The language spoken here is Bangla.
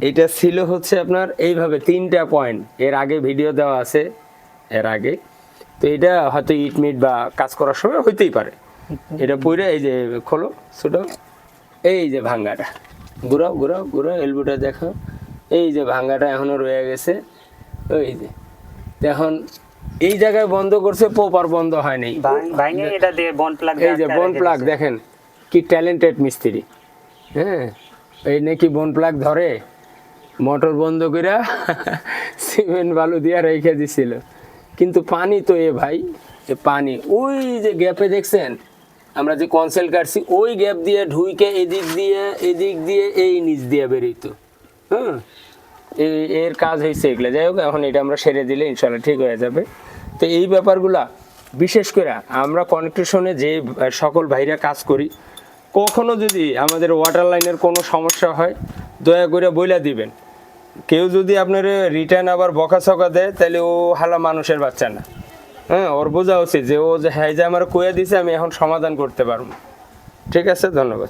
এটা ছিল হচ্ছে আপনার এইভাবে 3টা পয়েন্ট, এর আগে ভিডিও দেওয়া আছে এর আগে। তো এটা হয়তো ইট মিট বা কাজ করার সময় হইতেই পারে। এটা পুরো এই যে খোলো ছোটো, এই যে ভাঙ্গাটা ঘুরাও ঘুরাও ঘুরাও, এলবোটা দেখো, এই যে ভাঙ্গাটা এখনো রয়ে গেছে। ওই যে এখন এই জায়গায় বন্ধ করছে, প্রপার বন্ধ হয়নি। ভাঙে এটা দিয়ে বন প্লাগ, এই যে বন প্লাগ দেখেন কি ট্যালেন্টেড মিস্ত্রি। হ্যাঁ, এই নাকি বন প্লাগ ধরে মোটর বন্ধ করে সিমেন্ট বালু দিয়ে রেখে দিছিল, কিন্তু পানি তো ভাই এ পানি ওই যে গ্যাপে দেখছেন আমরা যে কনসেল কাটছি, ওই গ্যাপ দিয়ে ঢুইকে এদিক দিয়ে এই নিচ দিয়ে বেরোইতো। হ্যাঁ, এর কাজ হয়েছে এগুলো। যাই হোক, এখন এটা আমরা সেরে দিলে ইনশাল্লাহ ঠিক হয়ে যাবে। তো এই ব্যাপারগুলা বিশেষ করে আমরা কনেকট্রিশনে যে সকল ভাইরা কাজ করি, কখনো যদি আমাদের ওয়াটার লাইনের কোনো সমস্যা হয় দয়া করে বইলা দিবেন। কেউ যদি আপনার রিটার্ন আবার বকাছকা দেয়, তাহলে ও হালা মানুষের বাচ্চা না। হ্যাঁ, ওর বোঝা উচিত যে ও যে হ্যাঁ যে আমার কয়ে দিছে, আমি এখন সমাধান করতে পারবো। ঠিক আছে, ধন্যবাদ।